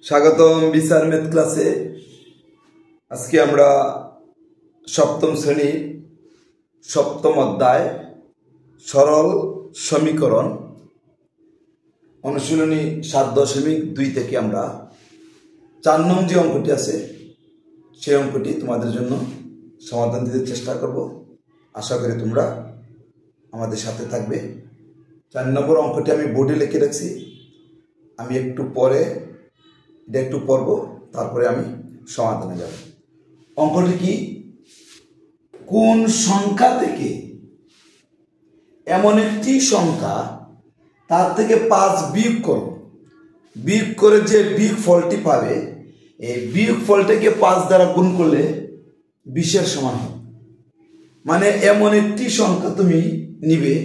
স্বাগতম বিচার ম্যাথ ক্লাসে। আজকে আমরা সপ্তম শ্রেণীর সপ্তম অধ্যায় সরল সমীকরণ অনুশীলনী 7.2 থেকে আমরা 4 নং যে অঙ্কটি আছে সেই অঙ্কটি তোমাদের জন্য সমাধান দিতে চেষ্টা করব। আশা করি তোমরা আমাদের সাথে থাকবে। 4 নম্বর অঙ্কটি আমি বোর্ডে লিখে রাখছি, আমি একটু পরে এটা একটু পড়ব, তারপরে আমি সমাধানে যাব। অঙ্কটি কি? কোন সংখ্যা থেকে এমন একটি সংখ্যা তার থেকে 5 বিয়োগ করো, বিয়োগ করে যে বিয়োগ ফলটি পাবে এই বিয়োগ ফলটাকে 5 দ্বারা গুণ করলে 20 সমান হবে। মানে এমন একটি সংখ্যা তুমি নিবে,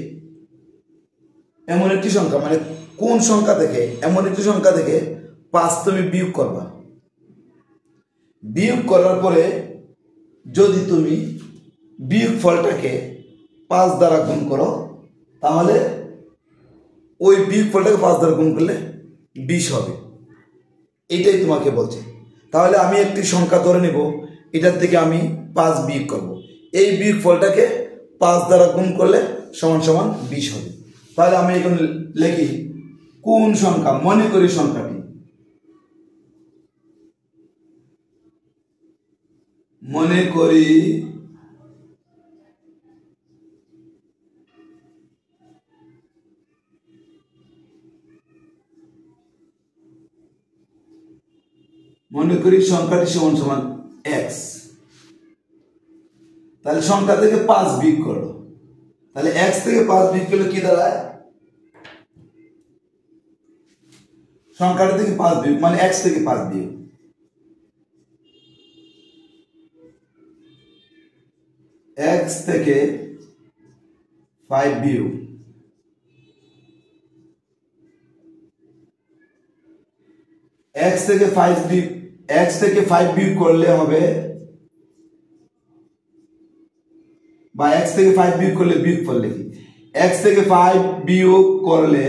এমন একটি সংখ্যা মানে কোন সংখ্যা থেকে এমন একটি সংখ্যা থেকে 5 তুমি বিয়োগ করবা। বিয়োগ করার পরে যদি তুমি বিয়োগ ফলটাকে 5 দ্বারা গুণ করো তাহলে ওই বিয়োগ ফলটাকে 5 দ্বারা গুণ করলে 20 হবে। এটাই তোমাকে বলছে। তাহলে আমি একটি সংখ্যা ধরে নেব, এটার থেকে আমি 5 বিয়োগ করব, এই বিয়োগ ফলটাকে 5 দ্বারা গুণ করলে সমান সমান 20 হবে। তাহলে আমি এখন লিখি কোন সংখ্যা, মনে করি সংখ্যাটি, মনে করি সংখ্যাটি সমান সমান x। তাহলে সংখ্যা থেকে 5 বিয়োগ করো, তাহলে x থেকে 5 বিয়োগ করলে কি দাঁড়ায়? সংখ্যাটা থেকে 5 বিয়োগ মানে x থেকে 5 বিয়োগ, x থেকে 5 বিয়োগ, x থেকে 5 বিয়োগ, x থেকে 5 বিয়োগ করলে হবে, বা x থেকে 5 বিয়োগ করলে বিয়োগ ফল লিখি, x থেকে 5 বিয়োগ করলে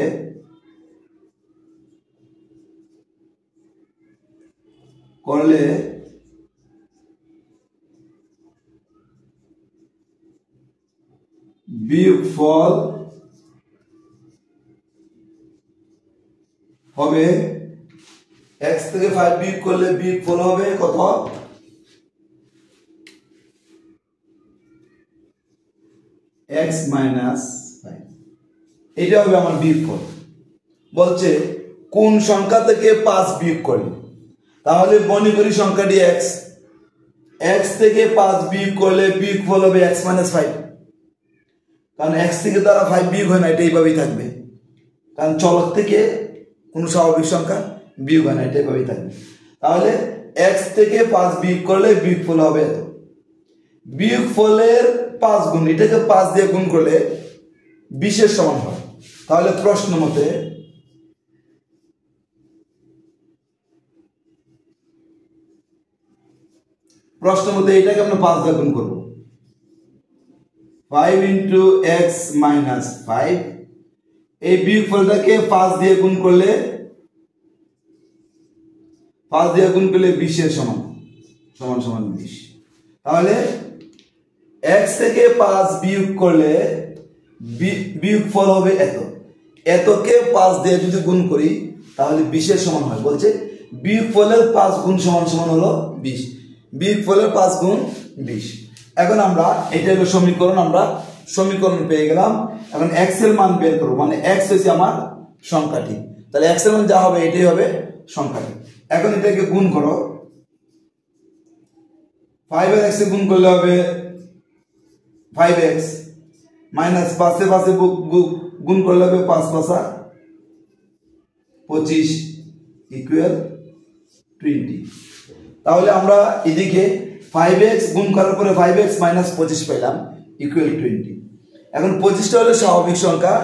বিয়োগ ফল হবে, x থেকে 5 বিয়োগ করলে বিয়োগ ফল হবে কত? x minus 5। এটা হবে আমার বিয়োগ ফল। বলছে কোন সংখ্যা থেকে 5 বিয়োগ করি, তাহলে মনে করি সংখ্যাটি x, x থেকে 5 বিয়োগ করলে বিয়োগ ফল হবে x মাইনাস 5। কারণ x থেকে দ্বারা 5 বিয়োগ হয় না, এটা এইভাবেই থাকবে। কারণ চলক থেকে কোনো স্বাভাবিক সংখ্যা বিয়োগ হয় না, এটা এইভাবেই থাকবে। তাহলে x থেকে 5 বিয়োগ করলে বিয়োগ ফল হবে এত। বিয়োগ ফলের 5 গুণ, এটাকে 5 দিয়ে গুণ করলে 20 সমান হয়। তাহলে প্রশ্ন মতে এটাকে আমরা 5 দিয়ে গুণ করব, 5 ইন্টু x মাইনাস 5। এই বিয়োগ ফলটাকে 5 দিয়ে গুণ করলে 20 সমান সমান 20। তাহলে x থেকে 5 বিয়োগ করলে বিয়োগ ফল হবে এত, এতকে 5 দিয়ে যদি গুণ করি তাহলে 20 সমান হয়। বলছে বিয়োগ ফলের 5 গুণ সমান সমান হলো 20, বিয়োগ ফলের 5 গুণ 20। এখন আমরা এটা হলো সমীকরণ, আমরা সমীকরণ পেয়ে গেলাম। এখন x এর মান বের করব, মানে x হচ্ছে আমার সংখ্যাটি, তাহলে x এর মান যা হবে এটাই হবে সংখ্যাটি। এখন এটাকে গুণ করো, 5 এর x এ গুণ করলে হবে 5x মাইনাস 5 এ 5 এ গুণ করলে হবে 5 5 25 ইকুয়াল 20। তাহলে আমরা এদিকে 5x গুণ করার পরে 5x মাইনাস 25 পেলাম ইকুয়াল 20। এখন 25টা হলো স্বাভাবিক সংখ্যা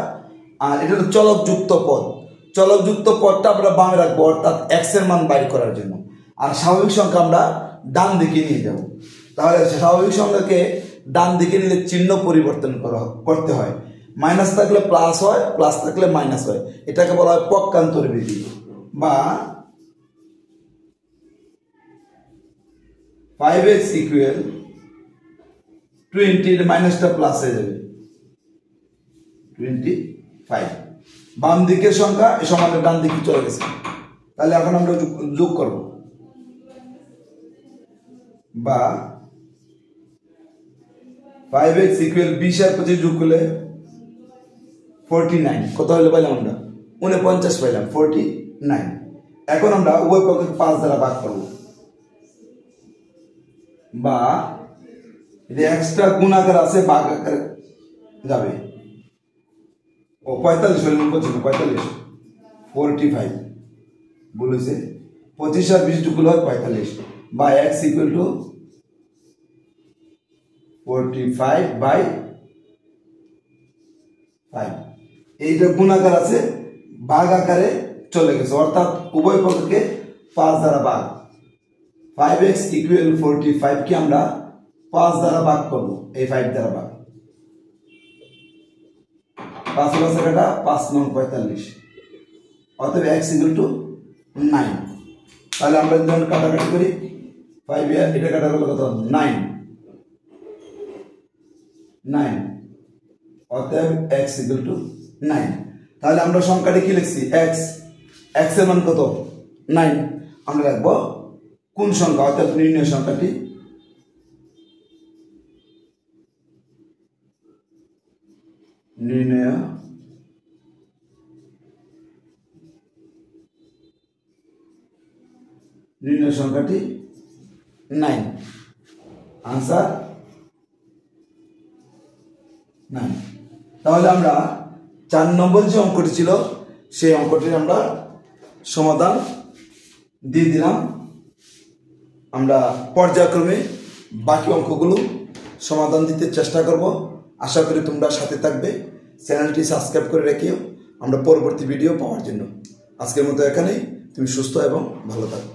আর এটা হলো চলকযুক্ত পদ। চলকযুক্ত পদটা আমরা বামে রাখবো, অর্থাৎ x এর মান বাইর করার জন্য, আর স্বাভাবিক সংখ্যা আমরা ডান দিকে নিয়ে যাব। তাহলে স্বাভাবিক সংখ্যাকে ডান দিকে নিলে চিহ্ন পরিবর্তন করতে হয়, মাইনাস থাকলে প্লাস হয়, প্লাস থাকলে মাইনাস হয়। এটাকে বলা হয় পক্ষান্তর বিধি বা 5x ইকুয়াল 20 এর মাইনাসটা প্লাস হয়ে যাবে 25। বাম দিকের সংখ্যা এই সমানের ডান দিকে চলে গেছে, তাহলে এখন আমরা যোগ করব, বা 5x ইকুয়াল 20 আর 25 যোগ করলে 49, কত হলে পাইলাম আমরা 49 পাইলাম 49। এখন আমরা উভয় পক্ষকে 5 দ্বারা ভাগ করব, বা এটা এক্সট্রা গুণ আকার আছে ভাগ আকারে যাবে। ও 45 হলে 45 45 বলেছে 25 আর 20 যোগ করলে হয় 45, বা x ইকুয়াল টু 45/5। এইটা গুণ আকার আছে ভাগ আকারে চলে গেছে, অর্থাৎ উভয় পক্ষকে 5 দ্বারা ভাগ। 5x ইকুয়াল 45 কে আমরা 5 দ্বারা ভাগ করব, এই 5 দ্বারা ভাগ, 5 পাঁচে কাটা 5 9 45, অতএব x ইকুয়াল টু 9। তাহলে আমরা যদি কাটাকাটি করি 5 এর এটা কাটা হলো কত 9, অতএব x ইকুয়াল টু 9। তাহলে আমরা সংখ্যাটি কি লিখছি x এর মান কত 9, আমরা লিখব কোন সংখ্যা, অর্থাৎ নির্ণয় সংখ্যাটি নির্ণয় সংখ্যাটি 9, আনসার 9। তাহলে আমরা 4 নম্বর যে অঙ্কটি ছিল সেই অঙ্কটির আমরা সমাধান দিয়ে দিলাম। আমরা পর্যায়ক্রমে বাকি অঙ্কগুলো সমাধান দিতে চেষ্টা করব। আশা করি তোমরা সাথে থাকবে। চ্যানেলটি সাবস্ক্রাইব করে রেখেও আমরা পরবর্তী ভিডিও পাওয়ার জন্য। আজকের মতো এখানেই। তুমি সুস্থ এবং ভালো থাকো।